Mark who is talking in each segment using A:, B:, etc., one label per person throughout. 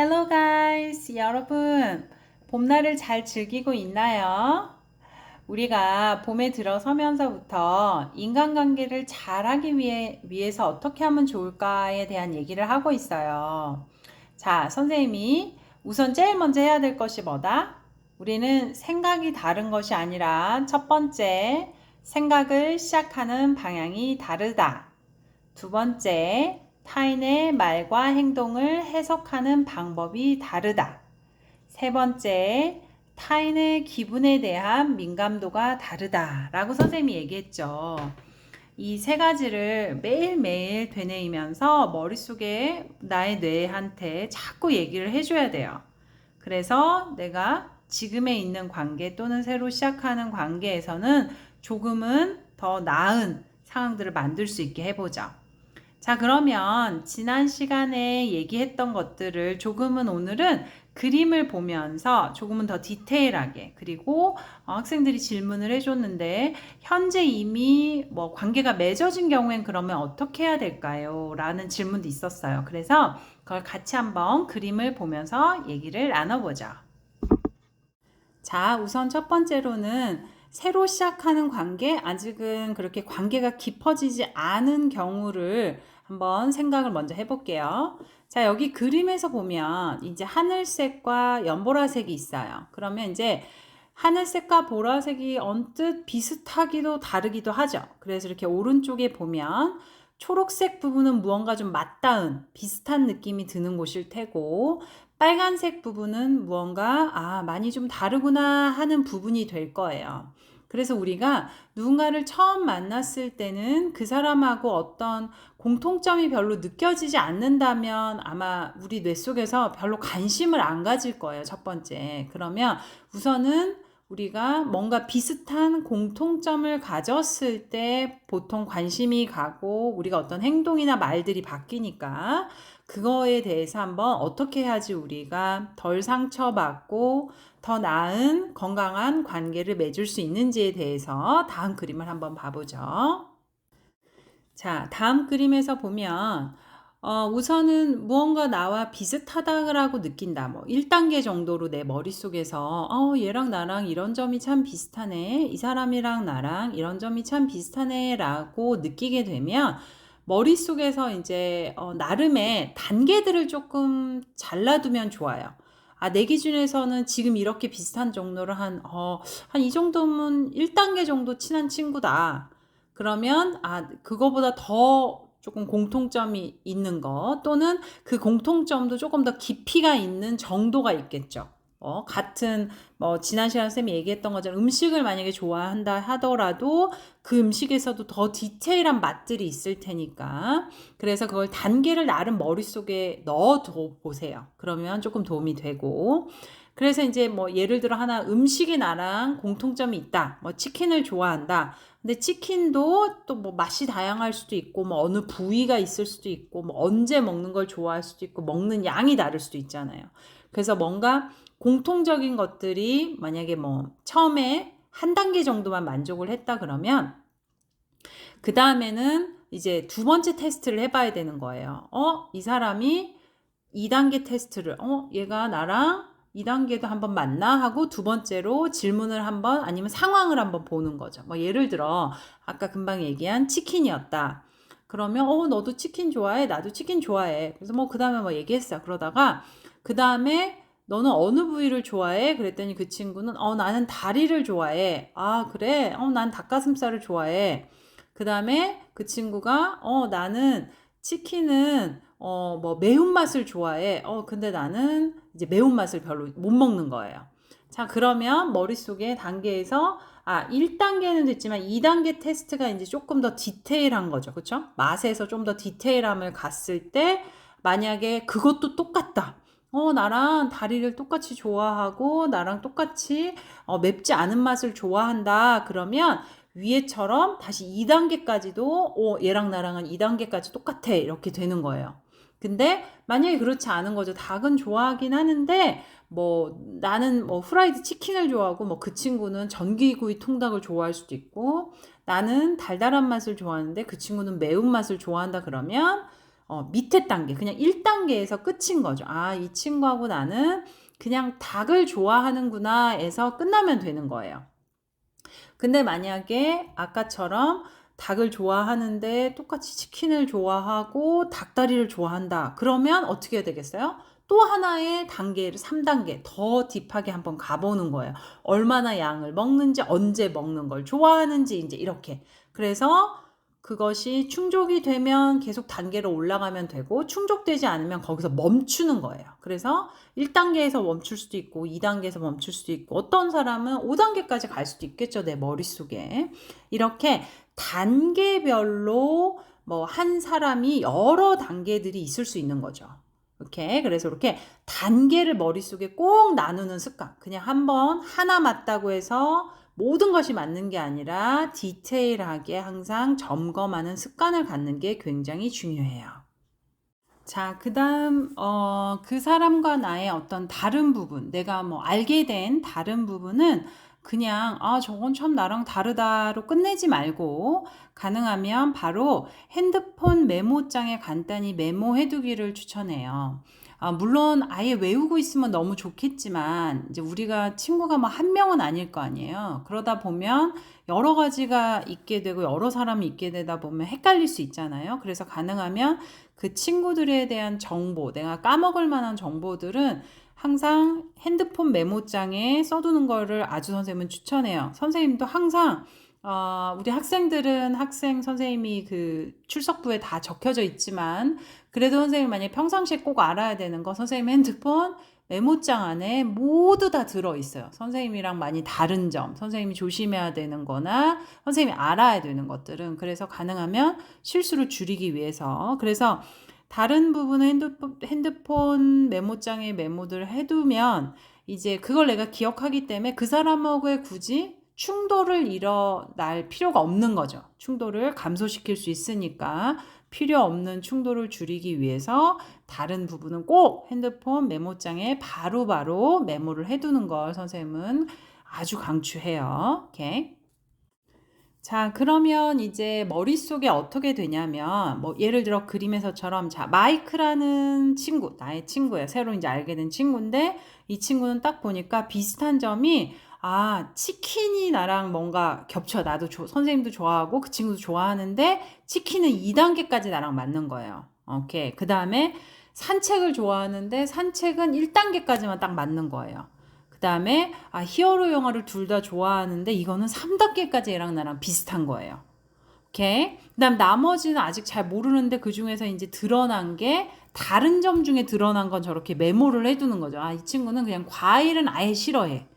A: Hello guys, 여러분. 봄날을 잘 즐기고 있나요? 우리가 봄에 들어서면서부터 인간관계를 잘하기 위해서 어떻게 하면 좋을까에 대한 얘기를 하고 있어요. 자, 선생님이 우선 제일 먼저 해야 될 것이 뭐다? 우리는 생각이 다른 것이 아니라 첫 번째, 생각을 시작하는 방향이 다르다. 두 번째, 타인의 말과 행동을 해석하는 방법이 다르다. 세 번째, 타인의 기분에 대한 민감도가 다르다. 라고 선생님이 얘기했죠. 이 세 가지를 매일매일 되뇌이면서 머릿속에 나의 뇌한테 자꾸 얘기를 해줘야 돼요. 그래서 내가 지금에 있는 관계 또는 새로 시작하는 관계에서는 조금은 더 나은 상황들을 만들 수 있게 해보자. 자, 그러면 지난 시간에 얘기했던 것들을 조금은 오늘은 그림을 보면서 조금은 더 디테일하게, 그리고 학생들이 질문을 해줬는데 현재 이미 뭐 관계가 맺어진 경우엔 그러면 어떻게 해야 될까요? 라는 질문도 있었어요. 그래서 그걸 같이 한번 그림을 보면서 얘기를 나눠보자. 자, 우선 첫 번째로는 새로 시작하는 관계, 아직은 그렇게 관계가 깊어지지 않은 경우를 한번 생각을 먼저 해볼게요. 자, 여기 그림에서 보면 이제 하늘색과 연보라색이 있어요. 그러면 이제 하늘색과 보라색이 언뜻 비슷하기도 다르기도 하죠. 그래서 이렇게 오른쪽에 보면 초록색 부분은 무언가 좀 맞닿은 비슷한 느낌이 드는 곳일 테고, 빨간색 부분은 무언가 많이 좀 다르구나 하는 부분이 될 거예요. 그래서 우리가 누군가를 처음 만났을 때는 그 사람하고 어떤 공통점이 별로 느껴지지 않는다면 아마 우리 뇌 속에서 별로 관심을 안 가질 거예요. 첫 번째. 그러면 우선은 우리가 뭔가 비슷한 공통점을 가졌을 때 보통 관심이 가고 우리가 어떤 행동이나 말들이 바뀌니까 그거에 대해서 한번 어떻게 해야지 우리가 덜 상처받고 더 나은 건강한 관계를 맺을 수 있는지에 대해서 다음 그림을 한번 봐보죠. 자, 다음 그림에서 보면 우선은 무언가 나와 비슷하다고 느낀다. 뭐 1단계 정도로 내 머릿속에서 얘랑 나랑 이런 점이 참 비슷하네. 이 사람이랑 나랑 이런 점이 참 비슷하네 라고 느끼게 되면 머릿속에서 이제 나름의 단계들을 조금 잘라두면 좋아요. 내 기준에서는 지금 이렇게 비슷한 정도를 한 이 정도면 1단계 정도 친한 친구다. 그러면 그거보다 더 조금 공통점이 있는 거 또는 그 공통점도 조금 더 깊이가 있는 정도가 있겠죠. 같은 지난 시간 쌤이 얘기했던 것처럼 음식을 만약에 좋아한다 하더라도 그 음식에서도 더 디테일한 맛들이 있을 테니까 그래서 그걸 단계를 나름 머릿속에 넣어둬 보세요. 그러면 조금 도움이 되고 그래서 이제 뭐 예를 들어 하나 음식이 나랑 공통점이 있다. 뭐 치킨을 좋아한다. 근데 치킨도 또 뭐 맛이 다양할 수도 있고 뭐 어느 부위가 있을 수도 있고 뭐 언제 먹는 걸 좋아할 수도 있고 먹는 양이 다를 수도 있잖아요. 그래서 뭔가 공통적인 것들이 만약에 뭐 처음에 한 단계 정도만 만족을 했다 그러면 그 다음에는 이제 두 번째 테스트를 해봐야 되는 거예요. 이 사람이 2단계 테스트를 얘가 나랑 2단계도 한번 만나 하고 두 번째로 질문을 한번 아니면 상황을 한번 보는 거죠. 뭐 예를 들어 아까 금방 얘기한 치킨이었다. 그러면 너도 치킨 좋아해? 나도 치킨 좋아해. 그래서 뭐 그 다음에 뭐 얘기했어. 그러다가 그 다음에 너는 어느 부위를 좋아해? 그랬더니 그 친구는 나는 다리를 좋아해. 그래? 난 닭가슴살을 좋아해. 그 다음에 그 친구가 나는 치킨은 뭐 매운맛을 좋아해. 근데 나는 이제 매운맛을 별로 못 먹는 거예요. 자, 그러면 머릿속에 단계에서 1단계는 됐지만 2단계 테스트가 이제 조금 더 디테일한 거죠. 그렇죠? 맛에서 좀 더 디테일함을 갔을 때 만약에 그것도 똑같다. 나랑 다리를 똑같이 좋아하고 나랑 똑같이 맵지 않은 맛을 좋아한다. 그러면 위에처럼 다시 2단계까지도 얘랑 나랑은 2단계까지 똑같아. 이렇게 되는 거예요. 근데 만약에 그렇지 않은 거죠. 닭은 좋아하긴 하는데 뭐 나는 뭐 후라이드 치킨을 좋아하고 뭐 그 친구는 전기구이 통닭을 좋아할 수도 있고 나는 달달한 맛을 좋아하는데 그 친구는 매운맛을 좋아한다 그러면 밑에 단계, 그냥 1단계에서 끝인 거죠. 아, 이 친구하고 나는 그냥 닭을 좋아하는구나 해서 끝나면 되는 거예요. 근데 만약에 아까처럼 닭을 좋아하는데 똑같이 치킨을 좋아하고 닭다리를 좋아한다. 그러면 어떻게 해야 되겠어요? 또 하나의 단계를 3단계 더 딥하게 한번 가보는 거예요. 얼마나 양을 먹는지, 언제 먹는 걸 좋아하는지 이제 이렇게. 그래서 그것이 충족이 되면 계속 단계로 올라가면 되고 충족되지 않으면 거기서 멈추는 거예요. 그래서 1단계에서 멈출 수도 있고 2단계에서 멈출 수도 있고 어떤 사람은 5단계까지 갈 수도 있겠죠. 내 머릿속에. 이렇게 단계별로 뭐 한 사람이 여러 단계들이 있을 수 있는 거죠. 이렇게 그래서 이렇게 단계를 머릿속에 꼭 나누는 습관. 그냥 한번 하나 맞다고 해서 모든 것이 맞는 게 아니라 디테일하게 항상 점검하는 습관을 갖는 게 굉장히 중요해요. 자, 그 다음, 그 사람과 나의 어떤 다른 부분, 내가 뭐 알게 된 다른 부분은 그냥, 아, 저건 참 나랑 다르다로 끝내지 말고, 가능하면 바로 핸드폰 메모장에 간단히 메모해 두기를 추천해요. 아, 물론 아예 외우고 있으면 너무 좋겠지만, 이제 우리가 친구가 뭐 한 명은 아닐 거 아니에요. 그러다 보면 여러 가지가 있게 되고, 여러 사람이 있게 되다 보면 헷갈릴 수 있잖아요. 그래서 가능하면 그 친구들에 대한 정보, 내가 까먹을 만한 정보들은 항상 핸드폰 메모장에 써두는 거를 아주 선생님은 추천해요. 선생님도 항상 우리 학생들은 학생 선생님이 그 출석부에 다 적혀져 있지만 그래도 선생님 만약에 평상시에 꼭 알아야 되는 거 선생님 핸드폰 메모장 안에 모두 다 들어있어요. 선생님이랑 많이 다른 점, 선생님이 조심해야 되는 거나 선생님이 알아야 되는 것들은 그래서 가능하면 실수를 줄이기 위해서 그래서 다른 부분은 핸드폰 메모장에 메모를 해두면 이제 그걸 내가 기억하기 때문에 그 사람하고의 굳이 충돌을 일어날 필요가 없는 거죠. 충돌을 감소시킬 수 있으니까 필요 없는 충돌을 줄이기 위해서 다른 부분은 꼭 핸드폰 메모장에 바로바로 메모를 해두는 걸 선생님은 아주 강추해요. 오케이. 자, 그러면 이제 머릿속에 어떻게 되냐면, 뭐, 예를 들어 그림에서처럼, 자, 마이크라는 친구, 나의 친구예요. 새로 이제 알게 된 친구인데, 이 친구는 딱 보니까 비슷한 점이, 아, 치킨이 나랑 뭔가 겹쳐. 나도 선생님도 좋아하고, 그 친구도 좋아하는데, 치킨은 2단계까지 나랑 맞는 거예요. 오케이. 그 다음에 산책을 좋아하는데, 산책은 1단계까지만 딱 맞는 거예요. 그 다음에 히어로 영화를 둘 다 좋아하는데 이거는 3단계까지 얘랑 나랑 비슷한 거예요. 오케이. 그 다음 나머지는 아직 잘 모르는데 그 중에서 이제 드러난 게 다른 점 중에 드러난 건 저렇게 메모를 해두는 거죠. 아, 이 친구는 그냥 과일은 아예 싫어해.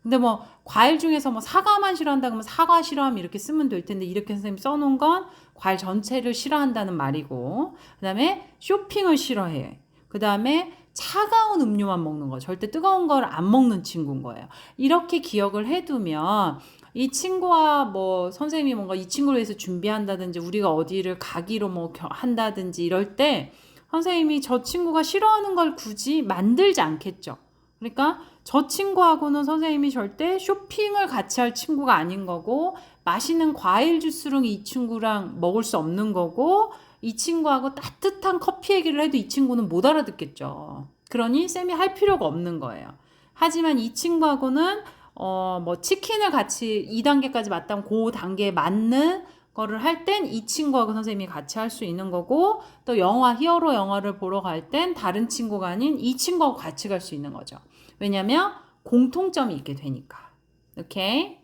A: 근데 뭐 과일 중에서 뭐 사과만 싫어한다 그러면 사과 싫어하면 이렇게 쓰면 될 텐데 이렇게 선생님이 써놓은 건 과일 전체를 싫어한다는 말이고 그 다음에 쇼핑을 싫어해. 그 다음에 차가운 음료만 먹는 거. 절대 뜨거운 걸 안 먹는 친구인 거예요. 이렇게 기억을 해두면 이 친구와 뭐 선생님이 뭔가 이 친구를 위해서 준비한다든지 우리가 어디를 가기로 뭐 한다든지 이럴 때 선생님이 저 친구가 싫어하는 걸 굳이 만들지 않겠죠. 그러니까 저 친구하고는 선생님이 절대 쇼핑을 같이 할 친구가 아닌 거고 맛있는 과일 주스를 이 친구랑 먹을 수 없는 거고 이 친구하고 따뜻한 커피 얘기를 해도 이 친구는 못 알아듣겠죠. 그러니 쌤이 할 필요가 없는 거예요. 하지만 이 친구하고는 뭐 치킨을 같이 2단계까지 맞다면 그 단계에 맞는 거를 할 땐 이 친구하고 선생님이 같이 할 수 있는 거고 또 영화 히어로 영화를 보러 갈 땐 다른 친구가 아닌 이 친구하고 같이 갈 수 있는 거죠. 왜냐면 공통점이 있게 되니까. 오케이?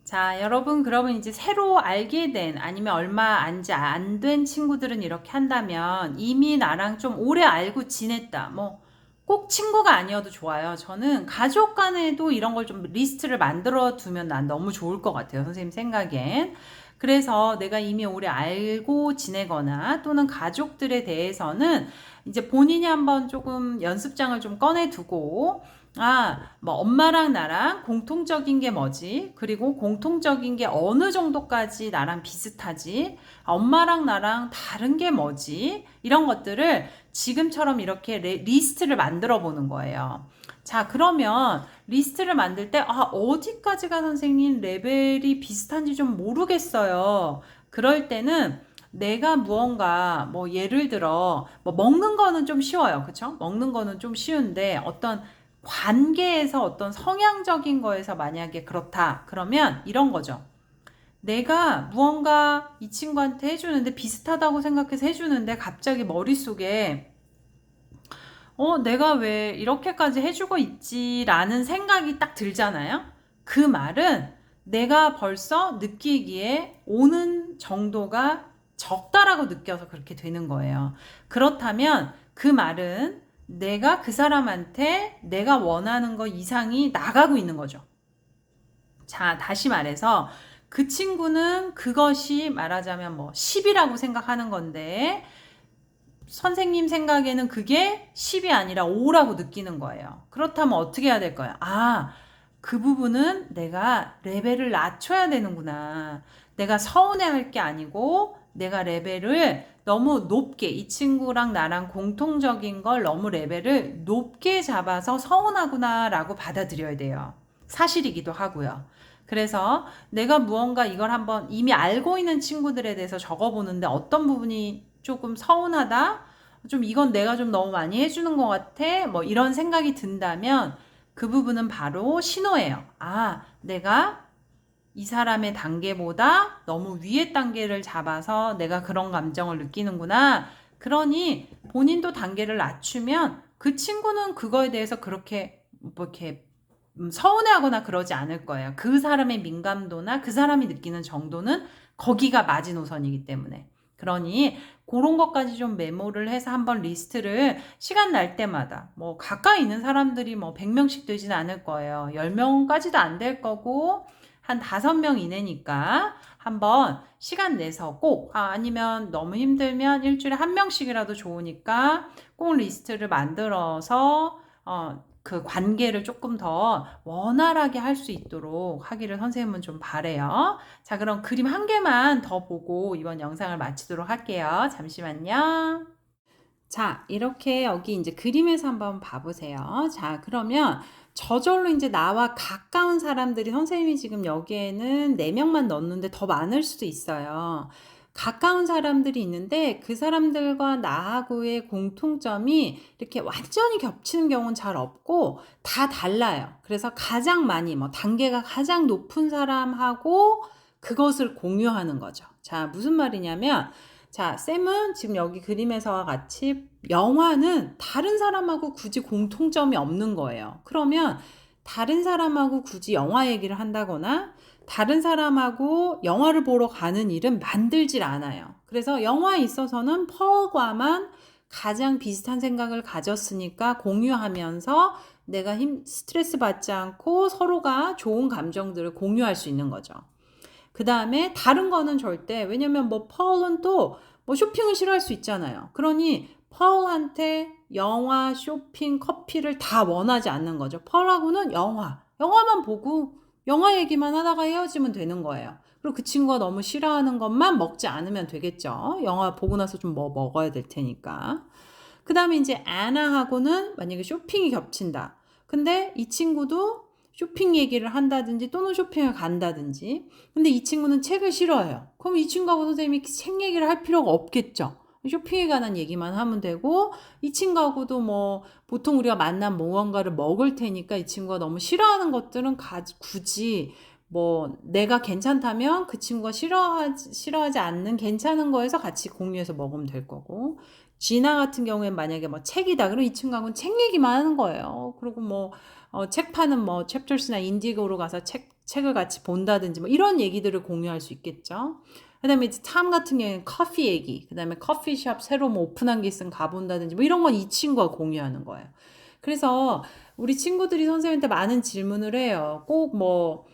A: 자, 여러분, 그러면 이제 새로 알게 된, 아니면 얼마 안 된 친구들은 이렇게 한다면, 이미 나랑 좀 오래 알고 지냈다. 뭐, 꼭 친구가 아니어도 좋아요. 저는 가족 간에도 이런 걸 좀 리스트를 만들어 두면 난 너무 좋을 것 같아요. 선생님 생각엔. 그래서 내가 이미 오래 알고 지내거나 또는 가족들에 대해서는 이제 본인이 한번 조금 연습장을 좀 꺼내 두고, 뭐 엄마랑 나랑 공통적인 게 뭐지? 그리고 공통적인 게 어느 정도까지 나랑 비슷하지? 엄마랑 나랑 다른 게 뭐지? 이런 것들을 지금처럼 이렇게 리스트를 만들어 보는 거예요. 자, 그러면 리스트를 만들 때, 어디까지가 선생님 레벨이 비슷한지 좀 모르겠어요. 그럴 때는 내가 무언가 뭐 예를 들어 뭐 먹는 거는 좀 쉬워요. 그쵸? 먹는 거는 좀 쉬운데 어떤 관계에서 어떤 성향적인 거에서 만약에 그렇다. 그러면 이런 거죠. 내가 무언가 이 친구한테 해주는데 비슷하다고 생각해서 해주는데 갑자기 머릿속에 내가 왜 이렇게까지 해주고 있지라는 생각이 딱 들잖아요. 그 말은 내가 벌써 느끼기에 오는 정도가 적다라고 느껴서 그렇게 되는 거예요. 그렇다면 그 말은 내가 그 사람한테 내가 원하는 거 이상이 나가고 있는 거죠. 자, 다시 말해서 그 친구는 그것이 말하자면 뭐 10이라고 생각하는 건데 선생님 생각에는 그게 10이 아니라 5라고 느끼는 거예요. 그렇다면 어떻게 해야 될까요? 아, 그 부분은 내가 레벨을 낮춰야 되는구나. 내가 서운해할 게 아니고 내가 레벨을 너무 높게 이 친구랑 나랑 공통적인 걸 너무 레벨을 높게 잡아서 서운하구나라고 받아들여야 돼요. 사실이기도 하고요. 그래서 내가 무언가 이걸 한번 이미 알고 있는 친구들에 대해서 적어보는데 어떤 부분이 조금 서운하다? 좀 이건 내가 좀 너무 많이 해주는 것 같아? 뭐 이런 생각이 든다면 그 부분은 바로 신호예요. 아, 내가 이 사람의 단계보다 너무 위의 단계를 잡아서 내가 그런 감정을 느끼는구나. 그러니 본인도 단계를 낮추면 그 친구는 그거에 대해서 그렇게 뭐 이렇게 서운해하거나 그러지 않을 거예요. 그 사람의 민감도나 그 사람이 느끼는 정도는 거기가 마지노선이기 때문에. 그러니 그런 것까지 좀 메모를 해서 한번 리스트를 시간 날 때마다 뭐 가까이 있는 사람들이 뭐 100명씩 되진 않을 거예요. 10명까지도 안 될 거고 한 5명 이내니까 한번 시간 내서 꼭 아니면 너무 힘들면 일주일에 1명씩이라도 좋으니까 꼭 리스트를 만들어서 그 관계를 조금 더 원활하게 할 수 있도록 하기를 선생님은 좀 바래요. 자, 그럼 그림 한 개만 더 보고 이번 영상을 마치도록 할게요. 잠시만요. 자, 이렇게 여기 이제 그림에서 한번 봐보세요. 자, 그러면 저절로 이제 나와 가까운 사람들이 선생님이 지금 여기에는 4명만 넣었는데 더 많을 수도 있어요. 가까운 사람들이 있는데 그 사람들과 나하고의 공통점이 이렇게 완전히 겹치는 경우는 잘 없고 다 달라요. 그래서 가장 많이 뭐 단계가 가장 높은 사람하고 그것을 공유하는 거죠. 자, 무슨 말이냐면 자, 쌤은 지금 여기 그림에서와 같이 영화는 다른 사람하고 굳이 공통점이 없는 거예요. 그러면 다른 사람하고 굳이 영화 얘기를 한다거나 다른 사람하고 영화를 보러 가는 일은 만들질 않아요. 그래서 영화에 있어서는 펄과만 가장 비슷한 생각을 가졌으니까 공유하면서 내가 스트레스 받지 않고 서로가 좋은 감정들을 공유할 수 있는 거죠. 그 다음에 다른 거는 절대, 왜냐면 뭐 펄은 또 뭐 쇼핑을 싫어할 수 있잖아요. 그러니 펄한테 영화, 쇼핑, 커피를 다 원하지 않는 거죠. 펄하고는 영화만 보고 영화 얘기만 하다가 헤어지면 되는 거예요. 그리고 그 친구가 너무 싫어하는 것만 먹지 않으면 되겠죠. 영화 보고 나서 좀 뭐 먹어야 될 테니까. 그 다음에 이제 아나하고는 만약에 쇼핑이 겹친다. 근데 이 친구도 쇼핑 얘기를 한다든지 또는 쇼핑을 간다든지. 근데 이 친구는 책을 싫어해요. 그럼 이 친구하고 선생님이 책 얘기를 할 필요가 없겠죠. 쇼핑에 관한 얘기만 하면 되고 이 친구하고도 뭐 보통 우리가 만난 무언가를 먹을 테니까 이 친구가 너무 싫어하는 것들은 굳이 뭐 내가 괜찮다면 그 친구가 싫어하지 않는 괜찮은 거에서 같이 공유해서 먹으면 될 거고 지나 같은 경우엔 만약에 뭐 책이다 그럼 이 친구하고는 책 얘기만 하는 거예요. 그리고 뭐 책 파는 뭐 챕터스나 인디고로 가서 책을 같이 본다든지 뭐 이런 얘기들을 공유할 수 있겠죠. 그 다음에 이제 탐 같은 경우에는 커피 얘기, 그 다음에 커피숍 새로 뭐 오픈한 게 있으면 가본다든지 뭐 이런 건 이 친구가 공유하는 거예요. 그래서 우리 친구들이 선생님한테 많은 질문을 해요. 꼭 뭐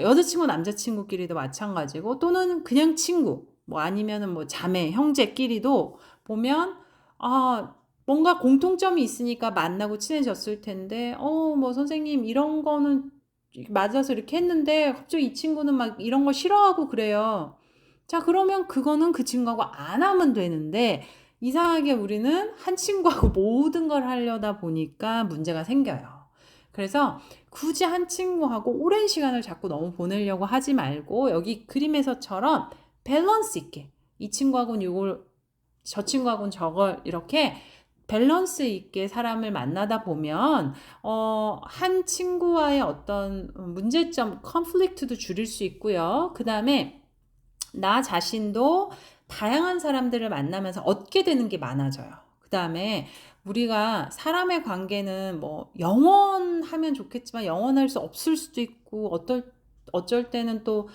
A: 여자친구 남자친구끼리도 마찬가지고 또는 그냥 친구 뭐 아니면은 뭐 자매 형제끼리도 보면 뭔가 공통점이 있으니까 만나고 친해졌을 텐데 뭐 선생님 이런 거는 맞아서 이렇게 했는데 갑자기 이 친구는 막 이런 거 싫어하고 그래요. 자, 그러면 그거는 그 친구하고 안 하면 되는데 이상하게 우리는 한 친구하고 모든 걸 하려다 보니까 문제가 생겨요. 그래서 굳이 한 친구하고 오랜 시간을 자꾸 너무 보내려고 하지 말고 여기 그림에서처럼 밸런스 있게 이 친구하고는 이걸, 저 친구하고는 저걸 이렇게 밸런스 있게 사람을 만나다 보면 한 친구와의 어떤 문제점, 컨플릭트도 줄일 수 있고요. 그 다음에 나 자신도 다양한 사람들을 만나면서 얻게 되는 게 많아져요. 그 다음에 우리가 사람의 관계는 뭐 영원하면 좋겠지만 영원할 수 없을 수도 있고 어쩔 때는 또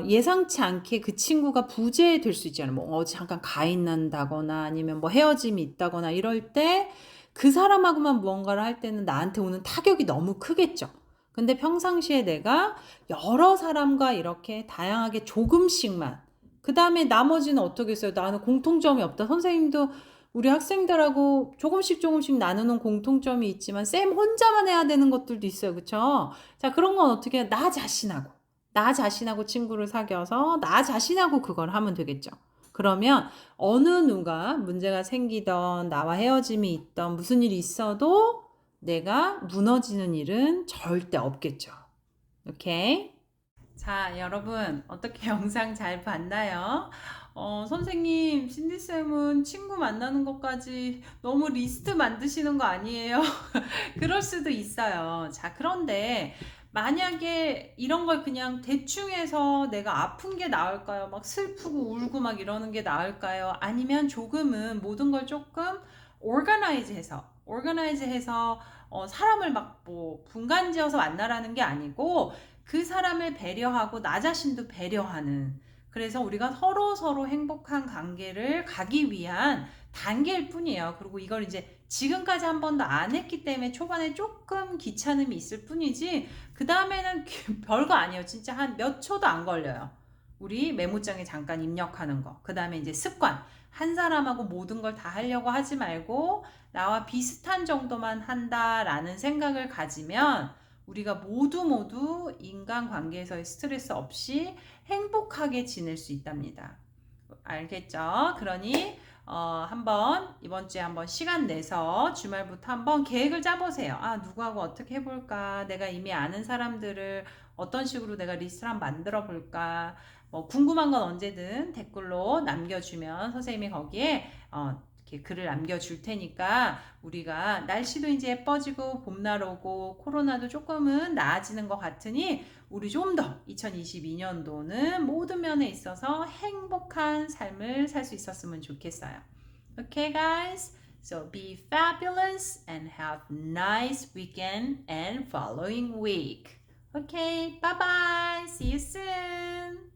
A: 예상치 않게 그 친구가 부재될 수 있잖아요. 뭐 잠깐 가인 난다거나 아니면 뭐 헤어짐이 있다거나 이럴 때 그 사람하고만 무언가를 할 때는 나한테 오는 타격이 너무 크겠죠. 근데 평상시에 내가 여러 사람과 이렇게 다양하게 조금씩만, 그 다음에 나머지는 어떻게 했어요? 나는 공통점이 없다. 선생님도 우리 학생들하고 조금씩 나누는 공통점이 있지만 쌤 혼자만 해야 되는 것들도 있어요. 그쵸? 자, 그런 건 어떻게 해요? 나 자신하고 친구를 사귀어서 나 자신하고 그걸 하면 되겠죠. 그러면 어느 누가 문제가 생기던 나와 헤어짐이 있던 무슨 일이 있어도 내가 무너지는 일은 절대 없겠죠. 오케이? 자, 여러분, 어떻게 영상 잘 봤나요? 선생님, 신디쌤은 친구 만나는 것까지 너무 리스트 만드시는 거 아니에요? 그럴 수도 있어요. 자, 그런데 만약에 이런 걸 그냥 대충 해서 내가 아픈 게 나을까요? 막 슬프고 울고 막 이러는 게 나을까요? 아니면 조금은 모든 걸 조금 organize 해서 사람을 막 뭐 분간지어서 만나라는 게 아니고 그 사람을 배려하고 나 자신도 배려하는, 그래서 우리가 서로 행복한 관계를 가기 위한 단계일 뿐이에요. 그리고 이걸 이제 지금까지 한 번도 안 했기 때문에 초반에 조금 귀찮음이 있을 뿐이지 그 다음에는 별거 아니에요. 진짜 한 몇 초도 안 걸려요. 우리 메모장에 잠깐 입력하는 거. 그 다음에 이제 습관. 한 사람하고 모든 걸 다 하려고 하지 말고 나와 비슷한 정도만 한다라는 생각을 가지면 우리가 모두 인간관계에서의 스트레스 없이 행복하게 지낼 수 있답니다. 알겠죠? 그러니 한번 이번 주에 한번 시간 내서 주말부터 한번 계획을 짜보세요. 아, 누구하고 어떻게 해볼까? 내가 이미 아는 사람들을 어떤 식으로 내가 리스트를 한번 만들어 볼까? 뭐 궁금한 건 언제든 댓글로 남겨주면 선생님이 거기에 이렇게 글을 남겨줄 테니까, 우리가 날씨도 이제 예뻐지고 봄날 오고 코로나도 조금은 나아지는 것 같으니 우리 좀 더 2022년도는 모든 면에 있어서 행복한 삶을 살 수 있었으면 좋겠어요. Okay, guys? So be fabulous and have nice weekend and following week. Okay, bye bye. See you soon.